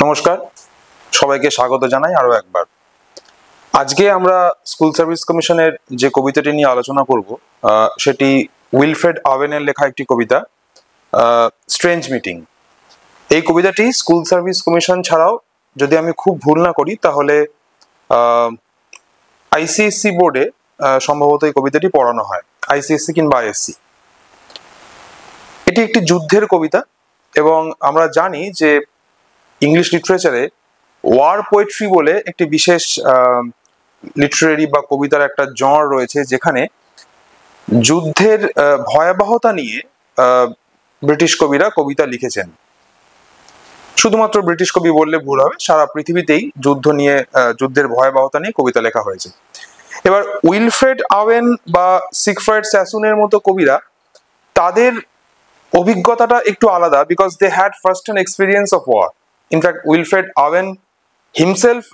নমস্কার, সবাইকে স্বাগত জানাই আরো একবার। আজকে আমরা স্কুল সার্ভিস কমিশনের যে কবিতাটি নিয়ে আলোচনা করব সেটি উইলফ্রেড আওয়েনের লেখা একটি কবিতা, স্ট্রেঞ্জ মিটিং। এই কবিতাটি স্কুল সার্ভিস কমিশন ছাড়াও, যদি আমি খুব ভুল না করি, তাহলে আইসিএসসি বোর্ডে সম্ভবত এই কবিতাটি পড়ানো হয়, আইসিএসসি কিংবা আইএসসি। এটি একটি যুদ্ধের কবিতা এবং আমরা জানি যে ইংলিশ লিটারেচারে ওয়ার পোয়েট্রি বলে একটি বিশেষ লিটারেরি বা কবিতার একটা জনর রয়েছে, যেখানে যুদ্ধের ভয়াবহতা নিয়ে ব্রিটিশ কবিরা কবিতা লিখেছেন। শুধুমাত্র ব্রিটিশ কবি বললে ভুল হবে, সারা পৃথিবীতেই যুদ্ধের ভয়াবহতা নিয়ে কবিতা লেখা হয়েছে। এবার উইলফ্রেড আওয়েন বা সিগফ্রাইড স্যাসুনের মতো কবিরা, তাদের অভিজ্ঞতাটা একটু আলাদা, because they had first hand experience of war. In fact Wilfred Owen himself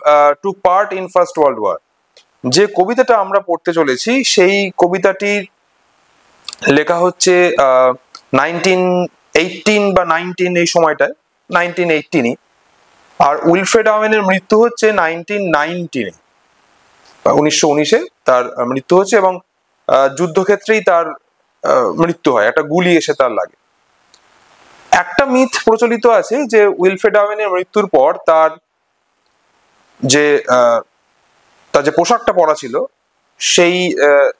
took part in first world war. যে কবিতাটা আমরা পড়তে চলেছি সেই কবিতাটির লেখা হচ্ছে 1918 বা 19 এই সময়টায়, 1918। আর উইলফ্রেড আওয়েনের মৃত্যু হচ্ছে 1919, 1919-এ তার মৃত্যু হচ্ছে এবং যুদ্ধক্ষেত্রেই তার মৃত্যু হয়, একটা গুলি এসে তার লাগে। একটা মিথ প্রচলিত আছে যে উইলফ্রেড আওয়েনের মৃত্যুর পর তার যে পোশাকটা পরা ছিল,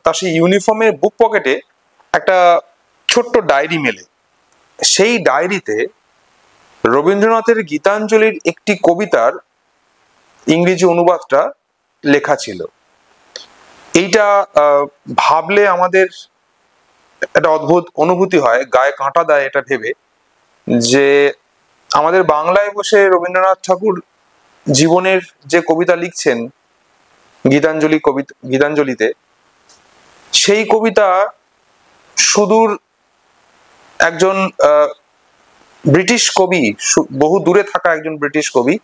তার সেই ইউনিফর্মের বুক পকেটে একটা ছোট্ট ডায়েরি মেলে। সেই ডায়েরিতে রবীন্দ্রনাথের গীতাঞ্জলির একটি কবিতার ইংরেজি অনুবাদটা লেখা ছিল। এইটা ভাবলে আমাদের একটা অদ্ভুত অনুভূতি হয়, গায়ে কাঁটা দেয় এটা ভেবে, যে আমাদের বাংলায় বসে রবীন্দ্রনাথ ঠাকুর জীবনের যে কবিতা লিখছেন গীতাঞ্জলিতে, সেই কবিতা সুদূর একজন ব্রিটিশ কবি, বহু দূরে থাকা একজন ব্রিটিশ কবি,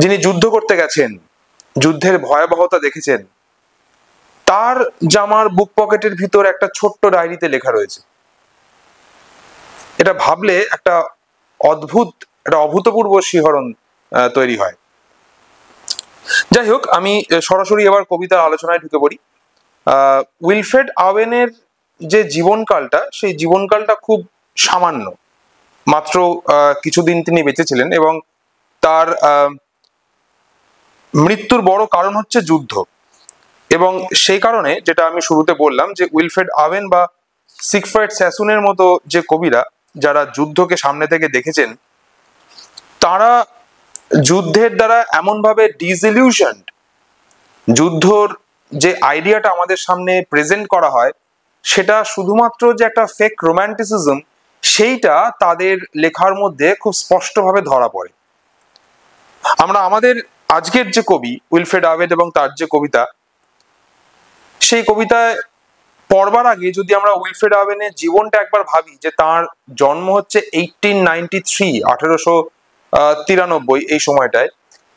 যিনি যুদ্ধ করতে গেছেন, যুদ্ধের ভয়াবহতা দেখেছেন, তার জামার বুক পকেটের ভিতর একটা ছোট্ট ডায়েরিতে লেখা রয়েছে। এটা ভাবলে একটা অভূতপূর্ব শিহরণ তৈরি হয়। যাই হোক, আমি সরাসরি এবার কবিতার আলোচনায় ঢুকে পড়ি। উইলফ্রেড আওয়েনের যে জীবনকালটা, সেই জীবনকালটা খুব সামান্য, মাত্র কিছুদিন তিনি বেঁচে ছিলেন এবং তার মৃত্যুর বড় কারণ হচ্ছে যুদ্ধ। এবং সেই কারণে, যেটা আমি শুরুতে বললাম, যে উইলফ্রেড আওয়েন বা সিগফ্রাইড স্যাসুনের মতো যে কবিরা, যারা যুদ্ধকে সামনে থেকে দেখেছেন, তারা যুদ্ধের দ্বারা এমনভাবে ডিসইলিউশনড, যুদ্ধর যে আইডিয়াটা আমাদের সামনে প্রেজেন্ট করা হয় সেটা শুধুমাত্র যে একটা ফেক রোম্যান্টিসিজম, সেইটা তাদের লেখার মধ্যে খুব স্পষ্টভাবে ধরা পড়ে। আমরা আমাদের আজকের যে কবি উইলফ্রেড আওয়েন এবং তার যে কবিতা, সেই কবিতায় পড়বার আগে যদি আমরা উইলফ্রেড আওয়েনের জীবনটা একবার ভাবি, যে তার জন্ম হচ্ছে 1893, 1893 এই সময়টায়,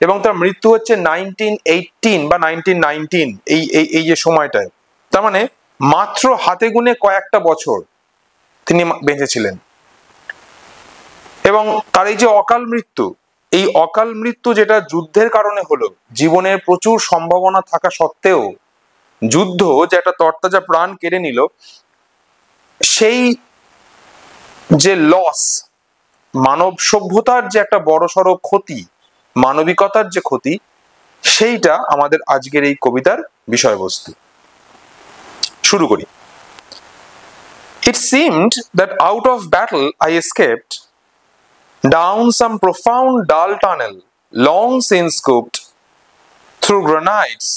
এবং তার মৃত্যু হচ্ছে 1918 বা 1919 এই যে সময়টায়, তার মানে মাত্র হাতে গুনে কয়েকটা বছর তিনি বেঁচে ছিলেন। এবং তার এই যে অকাল মৃত্যু, এই অকাল মৃত্যু যেটা যুদ্ধের কারণে হলো, জীবনের প্রচুর সম্ভাবনা থাকা সত্ত্বেও যুদ্ধ যে একটা তরতাজা প্রাণ কেড়ে নিল, সেই যে লস, মানব সভ্যতার যে একটা বড়সড় ক্ষতি, মানবিকতার যে ক্ষতি, সেইটা আমাদের আজকের এই কবিতার বিষয়বস্তু। শুরু করি। It seemed that out of battle I escaped down some profound dull tunnel long since scooped through granites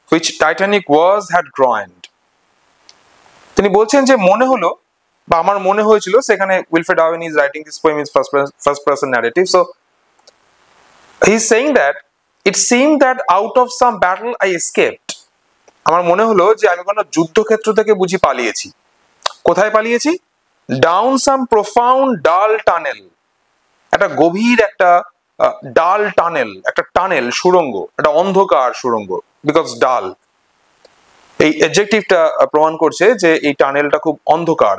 which Titanic wars had groined. তিনি বলছেন যে মনে হলো, বা আমার মনে হয়েছিল, সেখানে Wilfred Owen is writing this poem in first person narrative, so he's saying that it seemed that out of some battle I escaped. আমার মনে হলো যে আমি কোনো যুদ্ধক্ষেত্র থেকে বুঝি পালিয়েছি। কোথায় পালিয়েছি? ডাউন সাম প্রোফাউন্ড ডাল টানেল, একটা গভীর একটা ডাল টানেল, একটা টানেল, সুড়ঙ্গ, একটা অন্ধকার সুড়ঙ্গ, বিকজ ডাল, এই অ্যাডজেক্টিভটা প্রমাণ করছে যে এই টানেলটা খুব অন্ধকার,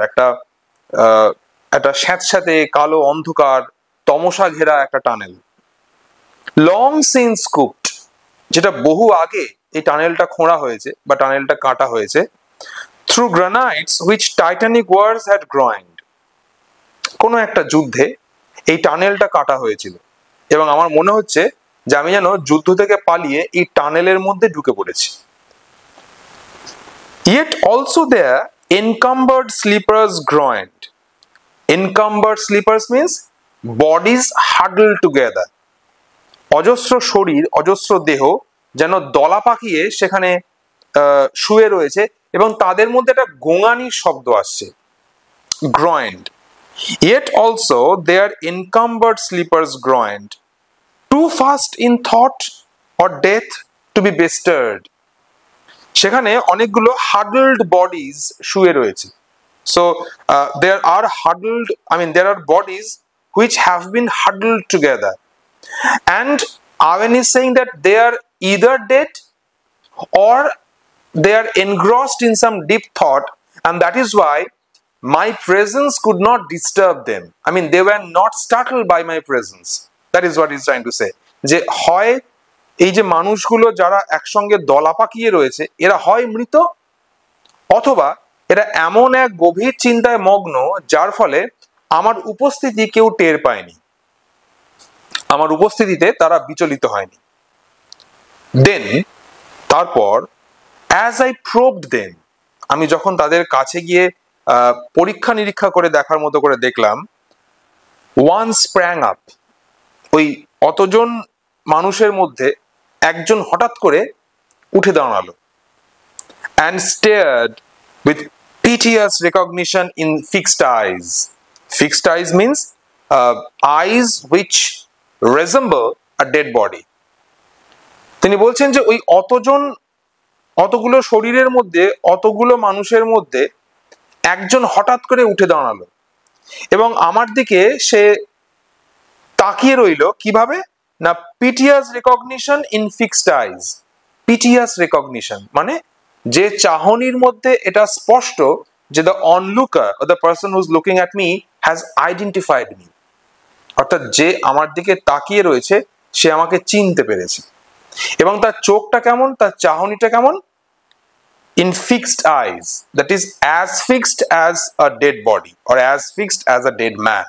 একটা স্যাঁতস্যাঁতে কালো অন্ধকার তমসা ঘেরা একটা টানেল। লং সিন্স কুকড, যেটা বহু আগে এই টানেলটা খোঁড়া হয়েছে বা টানেলটা কাটা হয়েছে, through granites which titanic wars had ground. কোনো একটা যুদ্ধে এই টানেলটা কাটা হয়েছিল এবং আমার মনে হচ্ছে যে আমি যেন যুদ্ধ থেকে পালিয়ে এই টানেলের মধ্যে ঢুকে পড়েছি। Yet also there encumbered sleepers groaned. Encumbered sleepers means bodies huddled together. অজস্র শরীর, অজস্র দেহ যেন দলা পাকিয়ে সেখানে শুয়ে রয়েছে এবং তাদের মধ্যে একটা গোঙানির শব্দ আসছে, groaned. Yet also their encumbered sleepers groaned, too fast in thought or death to be bestirred. সেখানে অনেকগুলো huddled bodies শুয়ে রয়েছে। So there are there are bodies which have been huddled together, and Aven is saying that they are either dead or they are engrossed in some deep thought, and that is why my presence could not disturb them. They were not startled by my presence. That is what he's trying to say. যে হয় এই যে মানুষগুলো যারা একসঙ্গে দলা পাকিয়ে রয়েছে এরা হয় মৃত, অথবা এরা এমন এক গভীর চিন্তায় মগ্ন যার ফলে আমার উপস্থিতি কেউ টের পায়নি, আমার উপস্থিতিতে তারা বিচলিত হয়নি। দেন তারপর as I probed them, আমি যখন তাদের কাছে গিয়ে পরীক্ষা নিরীক্ষা করে দেখার মতো করে দেখলাম, one sprang up, ওই অতজন মানুষের মধ্যে একজন হঠাৎ করে উঠে দাঁড়ালো, and stared with piteous recognition in fixed eyes. Fixed eyes means eyes which resemble a dead body. তিনি বলছেন যে ওই অতগুলো শরীরের মধ্যে, অতগুলো মানুষের মধ্যে একজন হঠাৎ করে উঠে দাঁড়ালো এবং আমার দিকে সে তাকিয়ে রইল। কিভাবে না, piteous recognition in fixed eyes. Piteous recognition মানে যে চাহনির মধ্যে এটা স্পষ্ট যে the onlooker or the person who is looking at me has identified me, অর্থাৎ যে আমার দিকে তাকিয়ে রয়েছে সে আমাকে চিনতে পেরেছে। এবং তার চোখটা কেমন, তার চাহনিটা কেমন, in fixed eyes, that is as fixed as a dead body or as fixed as a dead man.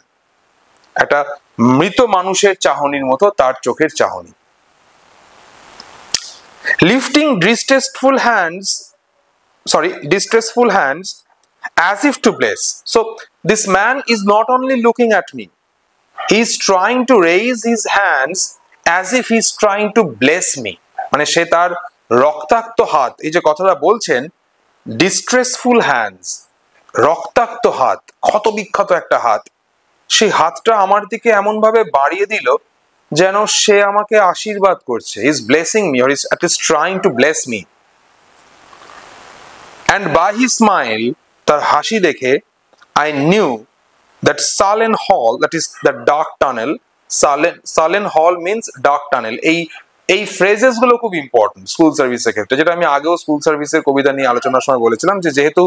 একটা মৃত মানুষের চাহনির মতো তার চোখের চাহনি। Lifting distressful hands as if to bless. So this man is not only looking at me, he is trying to raise his hands as if he is trying to bless me. মানে সে তার রক্তাক্ত হাত, এই যে কথাটা বলছেন ডিস্ট্রেসফুল hands, রক্তাক্ত হাত, ক্ষত বিক্ষত একটা হাত, সেই হাতটা আমার দিকে এমন ভাবে বাড়িয়ে দিল যেন সে আমাকে আশীর্বাদ করছে, he is blessing me or is at least trying to bless me. And by his smile, তার হাসি দেখে, I knew that sullen hall, that is the dark tunnel. Sullen hall means dark tunnel. এই phrases গুলো খুব important school সার্ভিসের ক্ষেত্রে, যেটা আমি আগেও স্কুল সার্ভিসের কবিতা নিয়ে আলোচনার সময় বলেছিলাম যে যেহেতু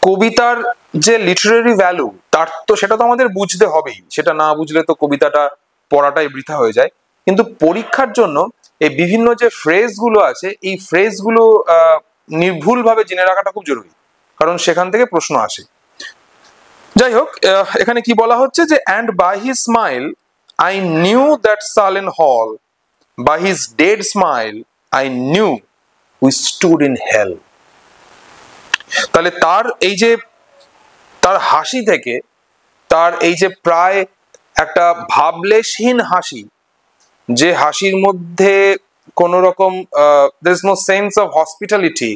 কবিতার যে লিটারারি ভ্যালু তার তো সেটা তো আমাদের বুঝতে হবেই, সেটা না বুঝলে তো কবিতাটা পড়াটাই বৃথা হয়ে যায়। কিন্তু পরীক্ষার জন্য এই বিভিন্ন যে ফ্রেজ গুলো আছে এই ফ্রেজ গুলো নির্ভুল ভাবে জেনে রাখাটা খুব জরুরি, কারণ সেখান থেকে প্রশ্ন আসে। যাই হোক, এখানে কি বলা হচ্ছে যে and by his smile I knew that sullen hall, by his dead smile I knew we stood in hell. তাহলে তার এই যে তার হাসি থেকে, তার এই যে প্রায় একটা ভাবলেশহীন হাসি, যে হাসির মধ্যে কোন রকম there is no sense of hospitality,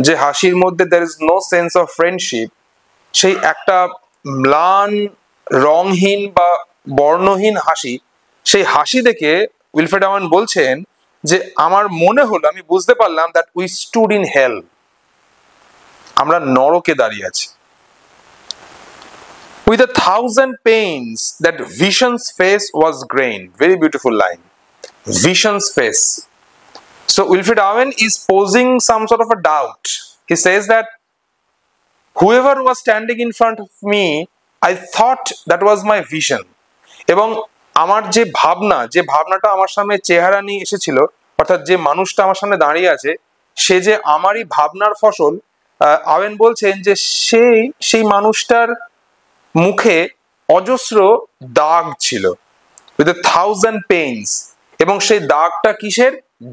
যে হাসির মধ্যে there is no sense of friendship, সেই একটা ম্লান রংহীন বা বর্ণহীন হাসি, সেই হাসি দেখে উইলফ্রেড আওয়েন বলছেন যে আমার মনে হলো, আমি বুঝতে পারলাম that we stood in hell, আমরা নরকে দাঁড়িয়ে আছি। With 1,000 pains that vision's face was grained. Very beautiful line. Vision's face. So Wilfred Owen is posing some sort of a doubt. He says that whoever was standing in front of me, I thought that was my vision. এবং আমার যে ভাবনাটা আমার সামনে চেহারা নিয়ে এসেছিল, অর্থাৎ যে মানুষটা আমার সামনে দাঁড়িয়ে আছে সে যে আমারই ভাবনার ফসল, আওয়েন বলছেন যে সেই মানুষটার মুখে অজস্র দাগ ছিল, উইথ 1000 পেইন্স, এবং সেই দাগটা কিসের?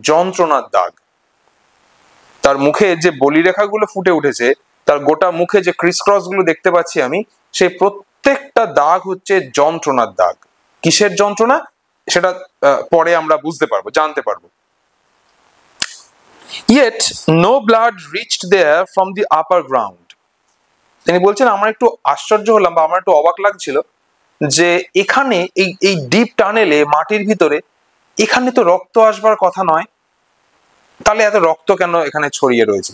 যন্ত্রণার দাগ। তার মুখে যে বলিরেখাগুলো ফুটে উঠেছে, তার গোটা মুখে যে ক্রিস ক্রস গুলো দেখতে পাচ্ছি আমি, সেই প্রত্যেকটা দাগ হচ্ছে যন্ত্রণার দাগ। কিসের যন্ত্রণা সেটা পরে আমরা বুঝতে পারবো, জানতে পারবো। Yet no blood reached there from the upper ground. তিনি বলছেন আমার একটু আশ্চর্য হলাম বা আমার একটু অবাক লাগছিল যে এখানে এই ডিপ টানেলে, মাটির ভিতরে, এখানে তো রক্ত আসবার কথা নয়, তাহলে এত রক্ত কেন এখানে ছড়িয়ে রয়েছে?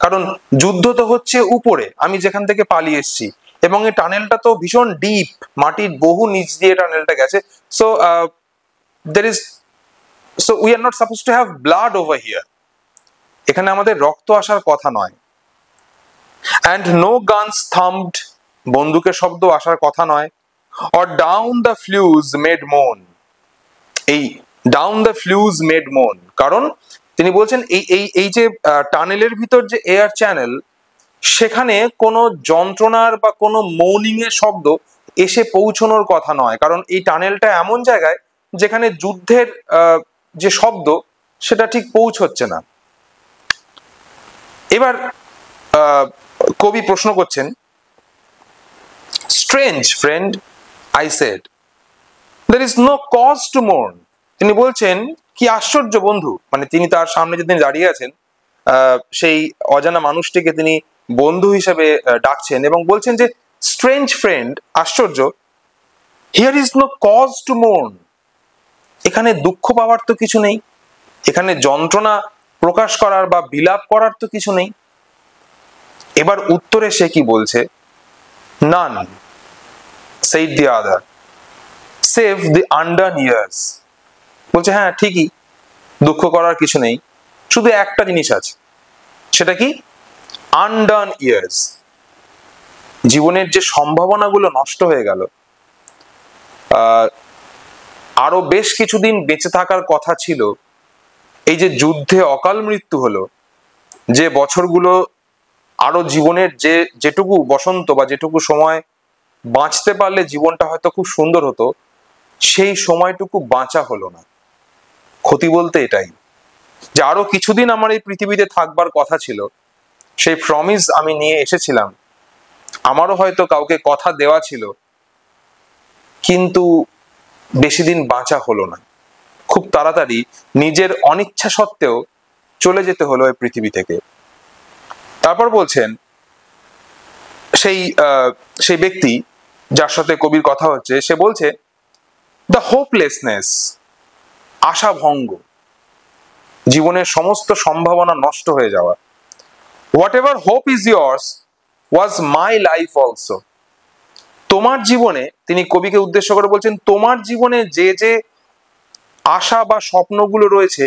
কারণ যুদ্ধ তো হচ্ছে উপরে, আমি যেখান থেকে পালিয়ে এসেছি, এবং এই টানেলটা তো ভীষণ ডিপ, মাটির বহু নিচ দিয়ে টানেলটা গেছে। So we are not suppose to have blood over here, এখানে আমাদের রক্ত আসার কথা নয়। অ্যান্ড নো গানস থাম্পড, বন্দুকের শব্দ আসার কথা নয়। অর ডাউন দ্য ফ্লিউজ মেড মোন, এই ডাউন দ্য ফ্লিউজ মেড মোন, কারণ তিনি বলছেন এই যে টানেলের ভিতর যে এয়ার চ্যানেল, সেখানে কোনো যন্ত্রণার বা কোনো মৌনিং এর শব্দ এসে পৌঁছানোর কথা নয়, কারণ এই টানেলটা এমন জায়গায় যেখানে যুদ্ধের যে শব্দ সেটা ঠিক পৌঁছচ্ছে না। এবার কবি প্রশ্ন করছেন, strange friend I said, there is no cause to mourn. তিনি বলছেন কি আশ্চর্য বন্ধু, মানে তিনি তার সামনে যে তিনি দাঁড়িয়ে আছেন সেই অজানা মানুষটিকে তিনি বন্ধু হিসেবে ডাকছেন এবং বলছেন যে স্ট্রেঞ্জ ফ্রেন্ড, আশ্চর্য, here is no cause to mourn, এখানে দুঃখ পাওয়ার তো কিছু নেই, এখানে যন্ত্রণা প্রকাশ করার বা বিলাপ করার তো কিছু নেই। এবার উত্তরে সে কি বলছে? নান, said the other, save the undone years. বলছে হ্যাঁ ঠিকই, দুঃখ করার কিছু নেই, শুধু একটা জিনিস আছে, সেটা কি? আনডান ইয়ার্স, জীবনের যে সম্ভাবনাগুলো নষ্ট হয়ে গেল, আরো বেশ কিছুদিন বেঁচে থাকার কথা ছিল, এই যে যুদ্ধে অকাল মৃত্যু হলো, যে বছরগুলো আরো জীবনের যেটুকু বসন্ত বা যেটুকু সময় বাঁচতে পারলে জীবনটা হয়তো খুব সুন্দর হতো, সেই সময়টুকু বাঁচা হলো না। ক্ষতি বলতে এটাই যে আরো কিছুদিন আমার এই পৃথিবীতে থাকবার কথা ছিল, সেই প্রমিস আমি নিয়ে এসেছিলাম, আমারও হয়তো কাউকে কথা দেওয়া ছিল, কিন্তু বেশি দিন বাঁচা হলো না, খুব তাড়াতাড়ি নিজের অনিচ্ছা সত্ত্বেও চলে যেতে হলো এই পৃথিবী থেকে। তারপর বলছেন সেই ব্যক্তি যার সাথে কবির কথা হচ্ছে, সে বলছে দ্য হোপলেসনেস, আশাভঙ্গ, জীবনের সমস্ত সম্ভাবনা নষ্ট হয়ে যাওয়া। What ever hope is years was my life also, তোমার জীবনে, তিনি কবিকে উদ্দেশ্য করে বলছেন, তোমার জীবনে যে যে আশা বা স্বপ্নগুলো রয়েছে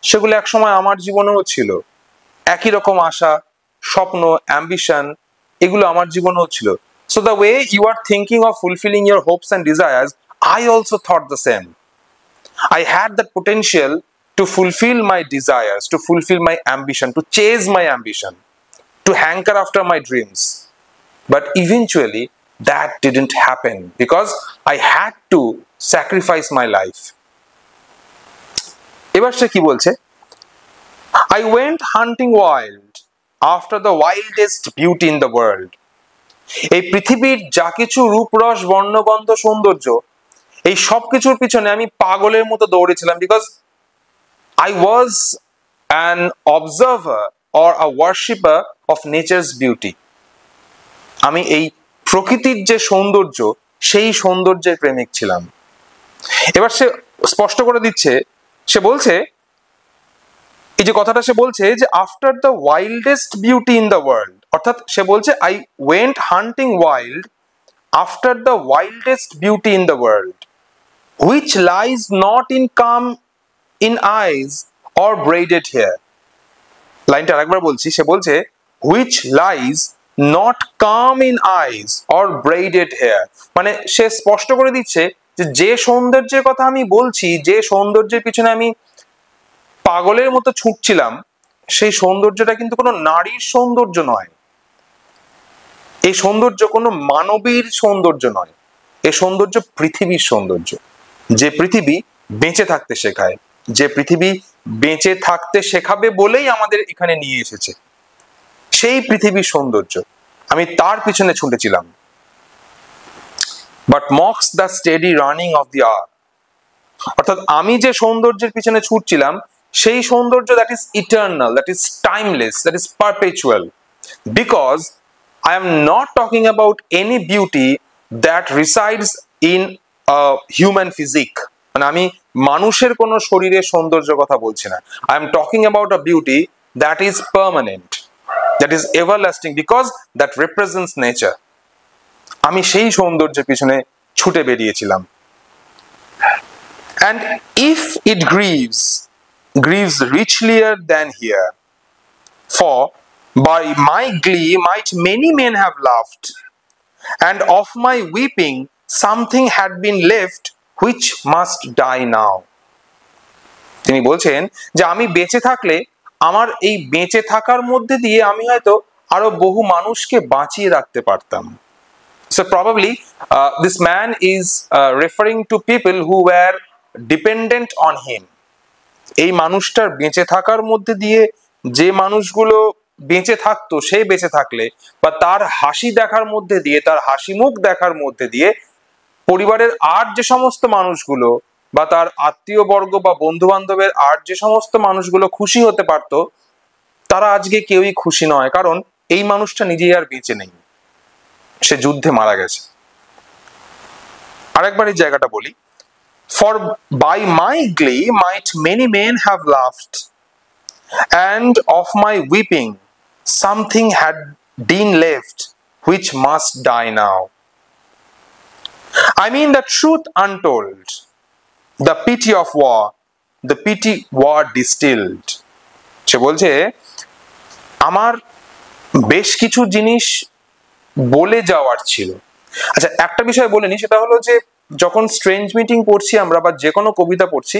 সেগুলো একসময় আমার জীবনেও ছিল, একই রকম আশা, স্বপ্ন, অ্যাম্বিশন, এগুলো আমার জীবনেও ছিল। So the way you are thinking of fulfilling your hopes and desires, I also thought the same. I had that potential to fulfill my desires, to fulfill my ambition, to chase my ambition, to hanker after my dreams. But eventually that didn't happen because I had to sacrifice my life. এবার সে কি বলছে? I went hunting wild after the wildest beauty in the world. এই পৃথিবীর যা কিছু রূপরস বর্ণগন্ধ সৌন্দর্য, এই সব কিছুর পিছনে আমি পাগলের মতো দৌড়েছিলাম, because I was an observer or a worshipper of nature's beauty. আমি এই প্রকৃতির যে সৌন্দর্য, সেই সৌন্দর্যের প্রেমিক ছিলাম। এবার সে স্পষ্ট করে দিচ্ছে, সে বলছে, এই যে কথাটা সে বলছে যে after the wildest beauty in the world, অর্থাৎ সে বলছে I went hunting wild after the wildest beauty in the world, which lies not in calm in eyes or braided hair. লাইনটা আরেকবার বলছি, সে বলছে which lies not calm in eyes or braided hair, মানে সে স্পষ্ট করে দিচ্ছে যে সৌন্দর্যের কথা আমি বলছি, যে সৌন্দর্যের পিছনে আমি পাগলের মতো ছুটছিলাম, সেই সৌন্দর্যটা কিন্তু কোনো নারীর সৌন্দর্য নয়। এই সৌন্দর্য কোনো মানবীর সৌন্দর্য নয়। এই সৌন্দর্য পৃথিবীর সৌন্দর্য। যে পৃথিবী বেঁচে থাকতে শেখায়, যে পৃথিবী বেঁচে থাকতে শেখাবে বলেই আমাদের এখানে নিয়ে এসেছে, সেই পৃথিবীর সৌন্দর্য। আমি তার পিছনে ছুটেছিলাম। But mocks the steady running of the hour, অর্থাৎ আমি যে সৌন্দর্যের পিছনে ছুটছিলাম, সেই সৌন্দর্য that is eternal, that is timeless, that is perpetual, because I am not talking about any beauty that resides in a human physique. মানে আমি মানুষের কোন শরীরের সৌন্দর্য কথা বলছি না। I am talking about a beauty that is permanent, that is everlasting, because that represents nature. আমি সেই সৌন্দর্যের পিছনে ছুটে বেরিয়েছিলাম। And if it grieves richlier than here, for by my glee might many men have laughed, and of my weeping something had been left which must die now. তিনি বলছেন যে আমি বেঁচে থাকলে আমার এই বেঁচে থাকার মধ্যে দিয়ে আমি হয়তো আরো বহু মানুষকে বাঁচিয়ে রাখতে পারতাম। So probably this man is referring to people who were dependent on him. এই মানুষটার বেঁচে থাকার মধ্যে দিয়ে যে মানুষগুলো বেঁচে থাকতো, সে বেঁচে থাকলে বা তার হাসি দেখার মধ্যে দিয়ে, তার হাসি মুখ দেখার মধ্যে দিয়ে পরিবারের আর যে সমস্ত মানুষগুলো বা তার আত্মীয় বর্গ বা বন্ধু বান্ধবের আর যে সমস্ত মানুষগুলো খুশি হতে পারতো, তারা আজকে কেউই খুশি নয়, কারণ এই মানুষটা নিজেই আর বেঁচে নেই, সে যুদ্ধে মারা গেছে। আরেকবার এই জায়গাটা বলি, for by my glee might many men have laughed, and of my weeping something had been left which must die now. I mean the truth untold, the pity of war, the pity war distilled. সে বলছে আমার বেশ কিছু জিনিস বলে যাওয়ার ছিল। আচ্ছা, একটা বিষয় বলে নি, সেটা হলো যে যখন স্ট্রেঞ্জ মিটিং পড়ছি আমরা বা যে কোনো কবিতা পড়ছি,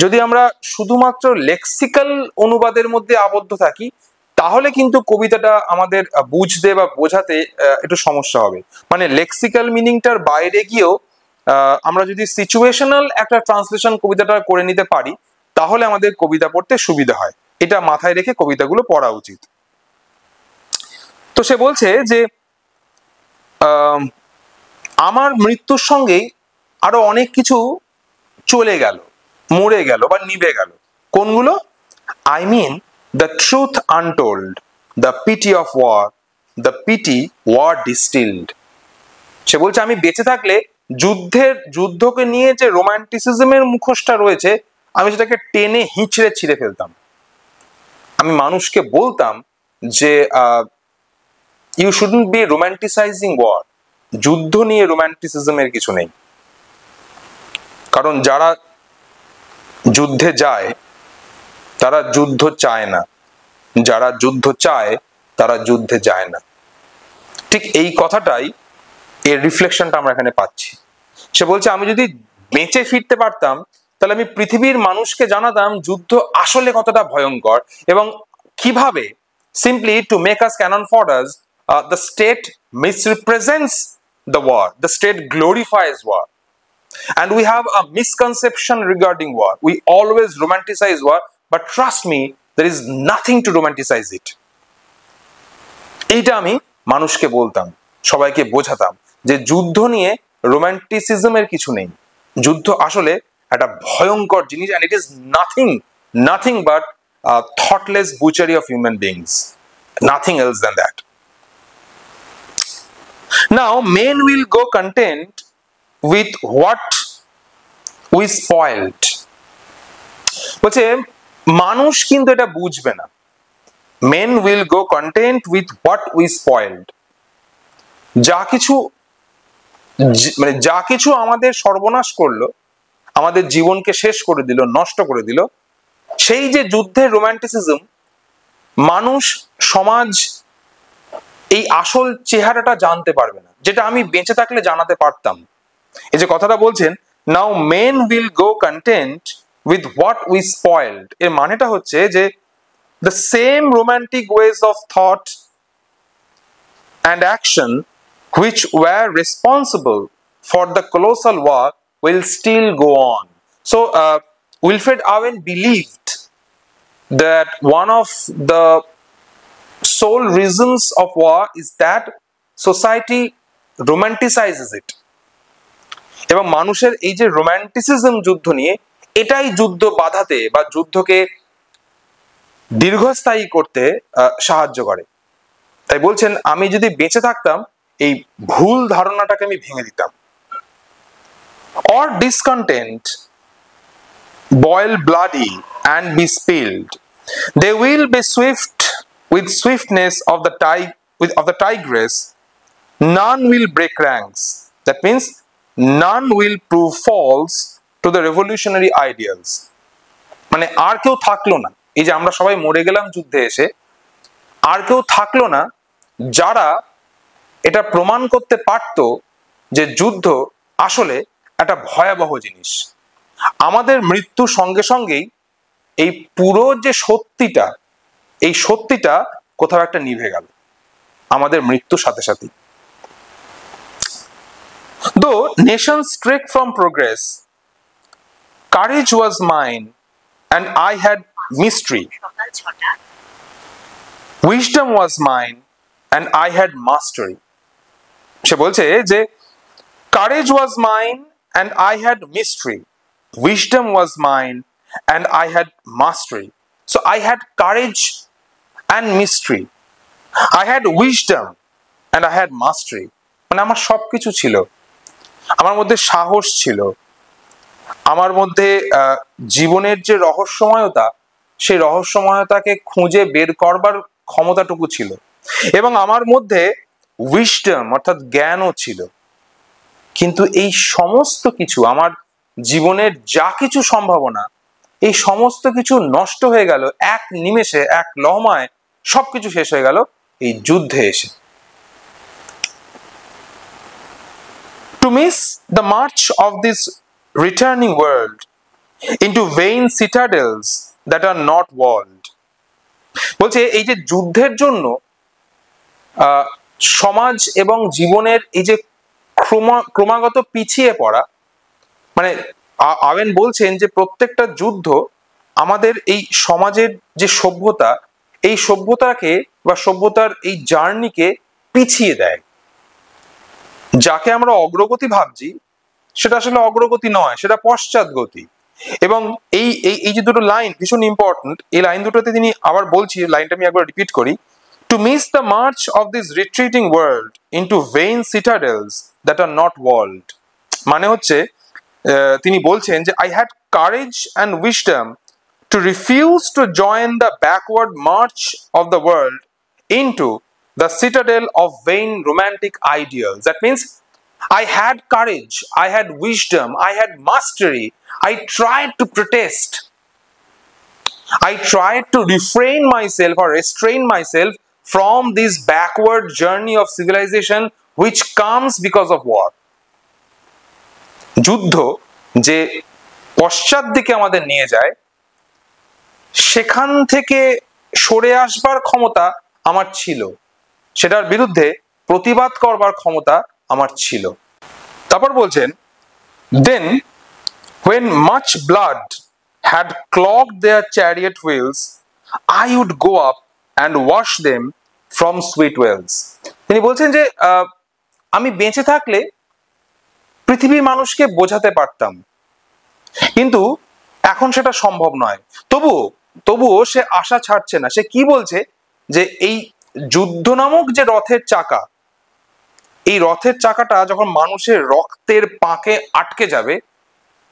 যদি আমরা শুধুমাত্র লেক্সিক্যাল অনুবাদের মধ্যে আবদ্ধ থাকি, তাহলে কিন্তু কবিতাটা আমাদের বুঝতে বা বোঝাতে একটু সমস্যা হবে। মানে লেক্সিক্যাল মিনিংটার বাইরে গিয়েও আমরা যদি সিচুয়েশনাল একটা ট্রান্সলেশন কবিতাটা করে নিতে পারি, তাহলে আমাদের কবিতা পড়তে সুবিধা হয়। এটা মাথায় রেখে কবিতাগুলো পড়া উচিত। তো সে বলছে যে আমার মৃত্যুর সঙ্গেই আরো অনেক কিছু চলে গেল, মরে গেল বা নিভে গেল। কোনগুলো? I mean the truth untold, the pity of war, the pity war distilled. সে বলছে আমি বেঁচে থাকলে যুদ্ধকে নিয়ে যে রোমান্টিসিজমের মুখোশটা রয়েছে, আমি সেটাকে টেনে হিঁচড়ে ছিঁড়ে ফেলতাম। আমি মানুষকে বলতাম যে ইউ শুডন্ট বি রোমান্টিসাইজিং ওয়ার। যুদ্ধ নিয়ে রোমান্টিসিজমের কিছু নেই, কারণ যারা যুদ্ধে যায় তারা যুদ্ধ চায় না, যারা যুদ্ধ চায় তারা যুদ্ধে যায় না। ঠিক এই কথাটাই, এর রিফ্লেকশনটা আমরা এখানে পাচ্ছি। সে বলছে আমি যদি বেঁচে ফিরতে পারতাম, তাহলে আমি পৃথিবীর মানুষকে জানাতাম যুদ্ধ আসলে কতটা ভয়ঙ্কর, এবং কিভাবে simply to make us canon fodder, the state misrepresents the war, the state glorifies war, and we have a misconception regarding war. We always romanticize war, but trust me, there is nothing to romanticize it. এইটা আমি মানুষকে বলতাম, সবাইকে বোঝাতাম যে যুদ্ধ নিয়ে রোমান্টিসিজমের কিছু নেই। যুদ্ধ আসলে একটা ভয়ঙ্কর জিনিস, and it is nothing but thoughtless butchery of human beings, nothing else than that. Now men will go content with what we spoiled. বলছে মানুষ কিন্তু এটা বুঝবে না। Men will go content with what we spoiled. যা কিছু আমাদের সর্বনাশ করলো, আমাদের জীবনকে শেষ করে দিল, নষ্ট করে দিল, সেই যে যুদ্ধের রোমান্টিসিজম, মানুষ সমাজ এই আসল চেহারাটা জানতে পারবে না, যেটা আমি বেঁচে থাকলে জানাতে পারতাম। এই যে কথাটা বলছেন, now men will go content with what we spoiled, এর মানেটা হচ্ছে যে the same romantic ways of thought and action which were responsible for the colossal war will still go on. So Wilfred Owen believed that one of the sole reasons of war is that society romanticizes it. এবং মানুষের এই যে romanticism যুদ্ধ নিয়ে, এটাই যুদ্ধ বাধাতে বা যুদ্ধকে দীর্ঘস্থায়ী করতে সাহায্য করে। তাই বলছেন, আমি যদি বেঁচে থাকতাম এই ভুল ধারণাটাকে আমি ভেঙে দিতাম। or discontent boil bloody and be spilled, they will be swift with swiftness of the tigress, none will break ranks, that means none will prove false to the revolutionary ideals। মানে আর কেউ থাকলো না, এই যে আমরা সবাই মরে গেলাম যুদ্ধে এসে, আর কেউ থাকলো না যারা এটা প্রমাণ করতে পারত যে যুদ্ধ আসলে একটা ভয়াবহ জিনিস। আমাদের মৃত্যুর সঙ্গে সঙ্গেই এই পুরো যে সত্যিটা, এই সত্যিটা কোথাও একটা নিভে গেল আমাদের মৃত্যুর সাথে সাথে। Though nations trek from progress, courage was mine and I had mystery, wisdom was mine and I had mastery। সে বলছে যে courage was mine and I had mystery, wisdom was mine and I had mastery। So I had courage and mystery, I had wisdom and I had mastery। মানে আমার সবকিছু ছিল, আমার মধ্যে সাহস ছিল, আমার মধ্যে জীবনের যে রহস্যময়তা, সেই রহস্যময়তাকে খুঁজে বের করবার ক্ষমতাটুকু ছিল, এবং আমার মধ্যে উইজডম অর্থাৎ জ্ঞানও ছিল। কিন্তু এই সমস্ত কিছু, আমার জীবনের যা কিছু সম্ভাবনা, এই সমস্ত কিছু নষ্ট হয়ে গেল এক নিমেষে, এক লহমায় সবকিছু শেষ হয়ে গেল এই যুদ্ধে এসে। To miss the march of this returning world into vain citadels that are not walled। বলছে এই যে যুদ্ধের জন্য সমাজ এবং জীবনের এই যে ক্রমাগত পিছিয়ে পড়া, মানে আওয়েন বলছেন যে প্রত্যেকটা যুদ্ধ আমাদের এই সমাজের যে সভ্যতা, এই সভ্যতাকে বা সভ্যতার এই জার্নিকে পিছিয়ে দেয়। যাকে আমরা অগ্রগতি ভাবছি সেটা আসলে অগ্রগতি নয়, সেটা পশ্চাৎগতি। এবং এই এই যে দুটো লাইন ভীষণ ইম্পর্টেন্ট, এই লাইন দুটোতে তিনি আবার বলছি, লাইনটা আমি একবার রিপিট করি, to miss the march of this retreating world into vain citadels that are not walled। মানে হচ্ছে তিনি বলছেন যে I had courage and wisdom to refuse to join the backward march of the world into the citadel of vain romantic ideals। That means I had courage, I had wisdom, I had mastery, I tried to protest, I tried to refrain myself or restrain myself from this backward journey of civilization which comes because of war। যুদ্ধ যে পশ্চাৎ দিকে আমাদের নিয়ে যায়, সেখান থেকে সরে আসবার ক্ষমতা আমার ছিল, সেটার বিরুদ্ধে প্রতিবাদ করবার ক্ষমতা আমার ছিল। তারপর বলছেন, then when much blood had clogged their chariot wheels, I would go up and wash them from sweet wells। তিনি বলছেন যে আমি বেঁচে থাকলে পৃথিবীর মানুষকে বোঝাতে পারতাম, কিন্তু এখন সেটা সম্ভব নয়। তবুও সে আশা ছাড়ছে না। সে কি বলছে যে এই যুদ্ধ নামক যে রথের চাকা, এই রথের চাকাটা যখন মানুষের রক্তের পাকে আটকে যাবে,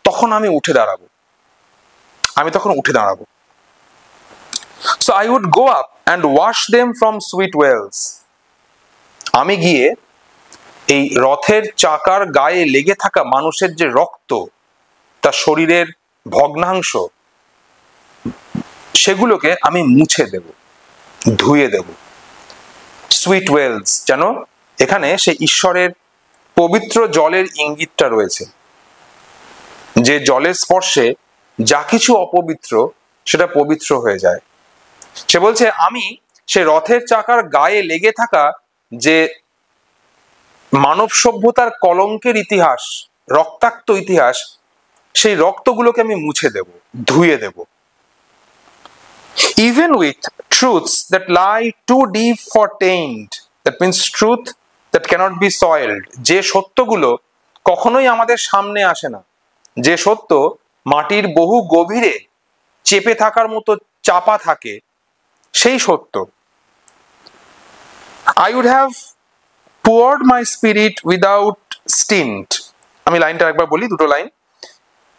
তখন আমি উঠে দাঁড়াবো, আমি তখন উঠে দাঁড়াবো। So I would go up and wash them from sweet wells। আমি গিয়ে এই রথের চাকার গায়ে লেগে থাকা মানুষের যে রক্ত, তার শরীরের ভগ্নাংশ, সেগুলোকে আমি মুছে দেব, ধুয়ে দেব। সুইট ওয়েলস, যেন এখানে সে ঈশ্বরের পবিত্র জলের ইঙ্গিতটা রয়েছে, যে জলের স্পর্শে যা কিছু অপবিত্র সেটা পবিত্র হয়ে যায়। সে বলছে আমি সে রথের চাকার গায়ে লেগে থাকা যে মানব সভ্যতার কলঙ্কের ইতিহাস, রক্তাক্ত ইতিহাস, সেই রক্তগুলোকে আমি মুছে দেব, ধুয়ে দেব। Even with truths that lie too deep for taint, that means truth that cannot be soiled, যে সত্যগুলো কখনোই আমাদের সামনে আসে না, যে সত্য মাটির বহু গভীরে চেপে থাকার মতো চাপা থাকে, সেই সত্য। I would have poured my spirit without stint, আমি লাইনটা একবার বলি, দুটো line.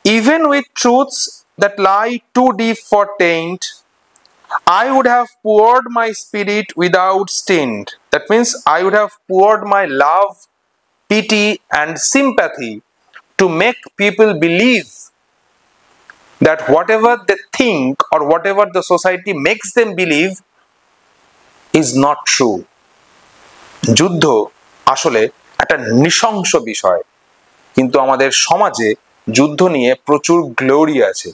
Even with truths that lie too deep for taint, I would have poured my spirit without stint. That means I would have poured my love, pity and sympathy to make people believe that whatever they think or whatever the society makes them believe is not true. যুদ্ধ আসলে একটা নৃশংস বিষয়, কিন্তু আমাদের সমাজে যুদ্ধ নিয়ে প্রচুর গ্লোরি আছে।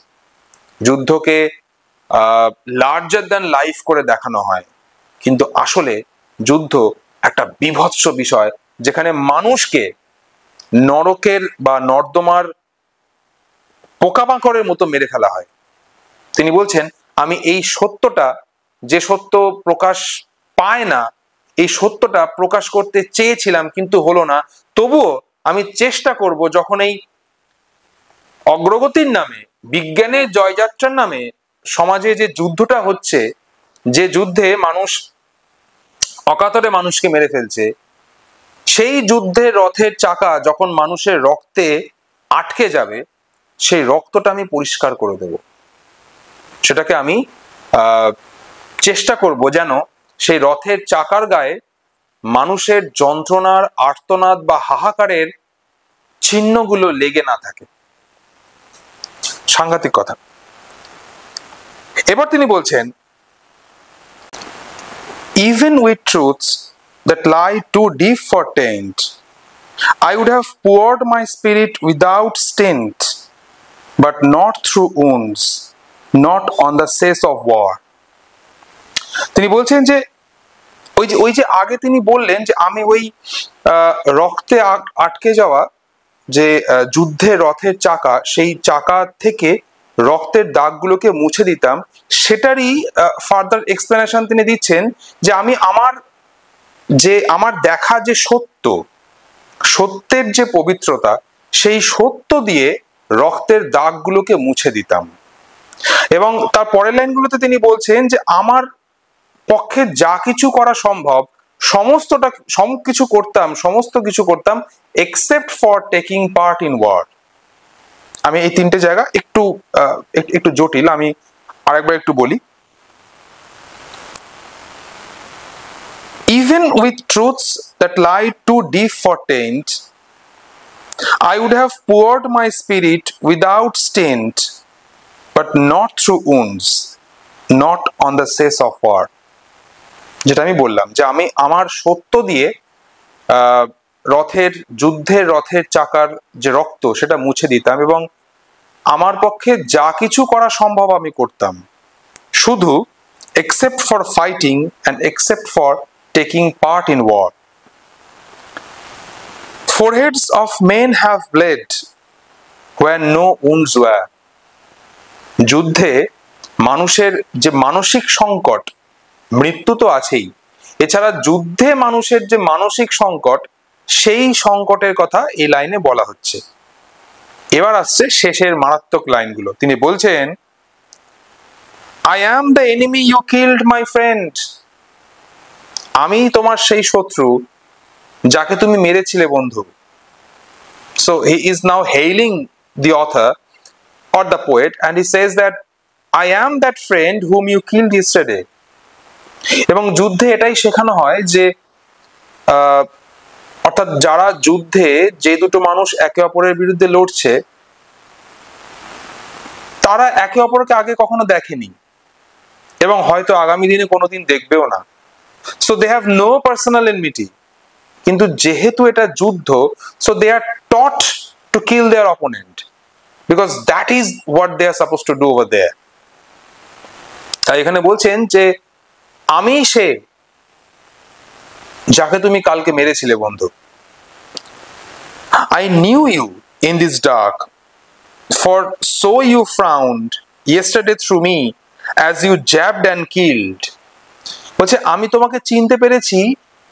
যুদ্ধকে লার্জার দ্যান লাইফ করে দেখানো হয়, কিন্তু আসলে যুদ্ধ একটা বীভৎস বিষয়, যেখানে মানুষকে নরকের বা নর্দমার পোকামাকড়ের মতো মেরে ফেলা হয়। তিনি বলছেন আমি এই সত্যটা, যে সত্য প্রকাশ পায় না, এই সত্যটা প্রকাশ করতে চেয়েছিলাম কিন্তু হলো না, তবুও আমি চেষ্টা করব যখন এই অগ্রগতির নামে, বিজ্ঞানের জয়যাত্রার নামে সমাজে যে যুদ্ধটা হচ্ছে, যে যুদ্ধে মানুষ অকাতরে মানুষকে মেরে ফেলছে, সেই যুদ্ধের রথের চাকা যখন মানুষের রক্তে আটকে যাবে, সেই রক্তটা আমি পরিষ্কার করে দেব। সেটাকে আমি চেষ্টা করব যেন সেই রথের চাকার গায়ে মানুষের যন্ত্রণার, আর্তনাদ বা হাহাকারের চিহ্নগুলো লেগে না থাকে। সাংঘাতিক কথা। এবার তিনি বলছেন even with truths that lie too deep for taint, I would have poured my spirit without stint, but not through wounds, not on the cess of war. তিনি বলছেন যে ওই যে আগে তিনি বললেন যে আমি ওই রক্তে আটকে যাওয়া যে যুদ্ধের রথের চাকা, সেই চাকা থেকে রক্তের দাগগুলোকে মুছে দিতাম, সেটারই ফার্দার এক্সপ্লেনেশন তিনি দিচ্ছেন যে আমি আমার দেখা যে সত্য, সত্যের যে পবিত্রতা, সেই সত্য দিয়ে রক্তের দাগগুলোকে মুছে দিতাম। এবং তার পরের লাইনগুলোতে তিনি বলছেন যে আমার পক্ষে যা কিছু করা সম্ভব সমস্ত কিছু করতাম except for taking part in war. আমি এই তিনটে জায়গা একটু জটিল, আমি আরেকবার একটু বলি। Even with truths that lie too deep for taint, I would have poured my spirit without stint, but not through wounds, not on the cess of war. যেটা আমি বললাম যে আমি আমার সত্য দিয়ে যুদ্ধের রথের চাকার যে রক্ত, সেটা মুছে দিতাম, এবং আমার পক্ষে যা কিছু করা সম্ভব আমি করতাম, শুধু except for fighting and except for taking part in war. Foreheads of men have bled where no wounds were. যুদ্ধে মানুষের যে মানসিক সংকট, মৃত্যু তো আছেই, এছাড়া যুদ্ধে মানুষের যে মানসিক সংকট, সেই সংকটের কথা এই লাইনে বলা হচ্ছে। এবার আসছে শেষের মারাত্মক লাইনগুলো। তিনি বলছেন I am the enemy you killed, my friend. আমি তোমার সেই শত্রু যাকে তুমি মেরেছিলে বন্ধু। So he is now hailing the author or the poet and he says that I am that friend whom you killed yesterday. এবং যুদ্ধে এটাই শেখানো হয় যে অর্থাৎ যারা যুদ্ধে, যে দুটো মানুষ একে অপরের বিরুদ্ধে লড়ছে, তারা একে অপরকে আগে কখনো দেখেনি এবং হয়তো আগামী দিনে কোনোদিন দেখবেও না। So they have no personal enmity, কিন্তু যেহেতু এটা যুদ্ধ, so they are taught to kill their opponent because that is what they are supposed to do over there. তাই এখানে বলছেন যে আমি সে যাকে তুমি কালকে মেরেছিলে বন্ধু। I knew you in this dark, for so you frowned yesterday through me as you jabbed and killed. বলছে আমি তোমাকে চিনতে পেরেছি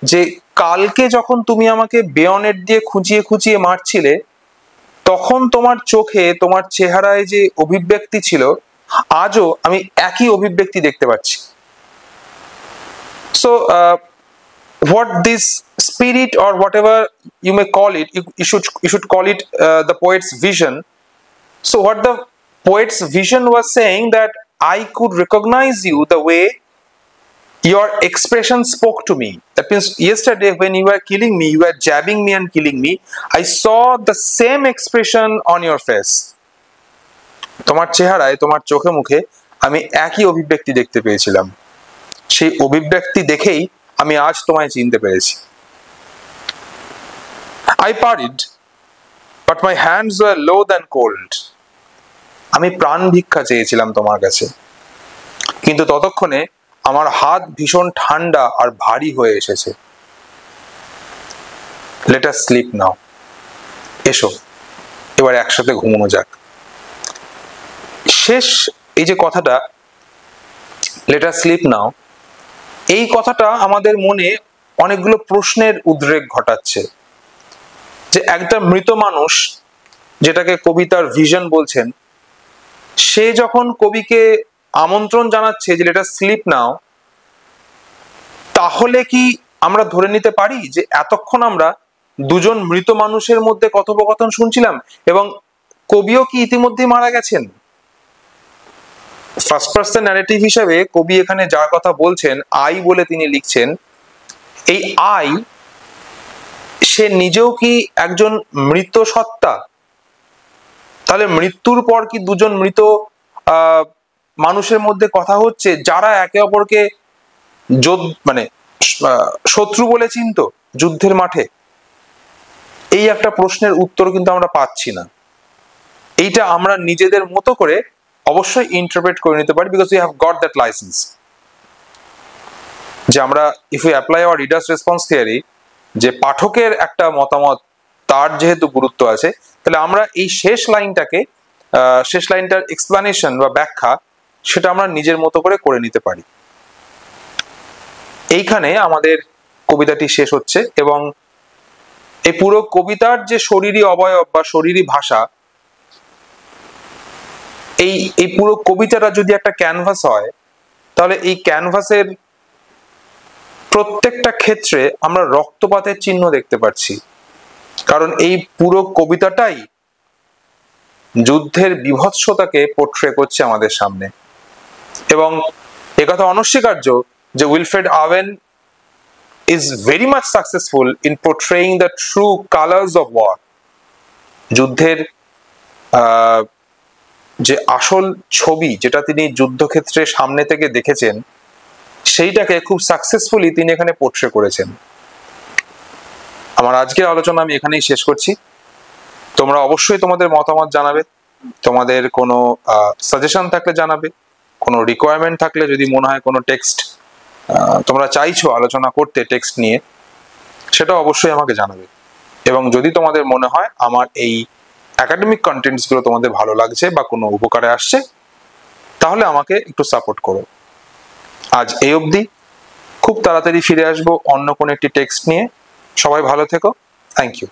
যে কালকে যখন তুমি আমাকে বেয়নেট দিয়ে খুঁচিয়ে খুঁচিয়ে মারছিলে, তখন তোমার চোখে তোমার চেহারায় যে অভিব্যক্তি ছিল, আজও আমি একই অভিব্যক্তি দেখতে পাচ্ছি। So what this spirit or whatever you may call it, you should call it the poet's vision. So what the poet's vision was saying, that I could recognize you the way your expression spoke to me. That means yesterday when you were killing me, you were jabbing me and killing me, I saw the same expression on your face. তোমার চেহারায়, তোমার চোখে মুখে আমি একই অভিব্যক্তি দেখতে পেয়েছিলাম। সেই অভিব্যক্তি দেখেই আমি আজ তোমায় চিনতে পেরেছি। I parried, but my hands were loath and cold. আমি প্রাণ ভিক্ষা চেয়েছিলাম তোমার কাছে, কিন্তু ততক্ষণে আমার হাত ভীষণ ঠান্ডা আর ভারী হয়ে এসেছে। Let us sleep now. এসো এবার একসাথে ঘুমানো যাক। শেষ এই যে কথাটা let us sleep now, এই কথাটা আমাদের মনে অনেকগুলো প্রশ্নের উদ্রেক ঘটাচ্ছে। যে একটা মৃত মানুষ, যেটাকে কবিতার ভিশন বলছেন, সে যখন কবিকে আমন্ত্রণ জানাচ্ছে যে let us sleep now, তাহলে কি আমরা ধরে নিতে পারি যে এতক্ষণ আমরা দুজন মৃত মানুষের মধ্যে কথোপকথন শুনছিলাম এবং কবিও কি ইতিমধ্যেই মারা গেছেন? ফার্স্ট পার্সন ন্যারেটিভ হিসেবে কবি এখানে যার কথা বলছেন, আই বলে তিনি লিখছেন, এই আই সে নিজেও কি একজন মৃত সত্তা? তাহলে মৃত্যুর পর কি দুজন মৃত মানুষের মধ্যে কথা হচ্ছে, যারা একে অপরকে মানে শত্রু বলে চিনত যুদ্ধের মাঠে? এই একটা প্রশ্নের উত্তর কিন্তু আমরা পাচ্ছি না। এইটা আমরা নিজেদের মতো করে অবশ্যই ইন্টারপ্রেট করে নিতে পারি, because we have got that license. যে আমরা if you apply our readers response theory, যে পাঠকের একটা মতামত তার যেহেতু গুরুত্ব আছে, তাহলে আমরা এই শেষ লাইনটার এক্সপ্লানেশন বা ব্যাখ্যা, সেটা আমরা নিজের মতো করে নিতে পারি। এইখানে আমাদের কবিতাটি শেষ হচ্ছে এবং এই পুরো কবিতার যে শরীরী অবয়ব বা শরীরী ভাষা, এই পুরো কবিতাটা যদি একটা ক্যানভাস হয়, তাহলে এই ক্যানভাসের প্রত্যেকটা ক্ষেত্রে আমরা রক্তপাতের চিহ্ন দেখতে পাচ্ছি। কারণ এই পুরো কবিতাটাই যুদ্ধের বীভৎসতাকে পোর্ট্রে করছে আমাদের সামনে। এবং একথা অনস্বীকার্য যে Wilfred Owen is very much successful in portraying the true colors of war. যুদ্ধের যে আসল ছবি, যেটা তিনি যুদ্ধক্ষেত্রে সামনে থেকে দেখেছেন, সেইটাকে খুব সাকসেসফুলি তিনি এখানে পোর্ট্রে করেছেন। আমার আজকের আলোচনা আমি এখানেই শেষ করছি। তোমরা অবশ্যই তোমাদের মতামত জানাবে, তোমাদের কোনো সাজেশন থাকলে জানাবে, কোনো রিকোয়ারমেন্ট থাকলে, যদি মনে হয় কোনো টেক্সট তোমরা চাইছো আলোচনা করতে টেক্সট নিয়ে, সেটা অবশ্যই আমাকে জানাবে। এবং যদি তোমাদের মনে হয় আমার এই একাডেমিক কন্টেন্টস গুলো তোমাদের ভালো লাগছে বা কোনো উপকারে আসছে, তাহলে আমাকে একটু সাপোর্ট করো। আজ এই অবধি, খুব তাড়াতাড়ি ফিরে আসবো অন্য কোনো একটি টেক্সট নিয়ে। সবাই ভালো থেকো। Thank you.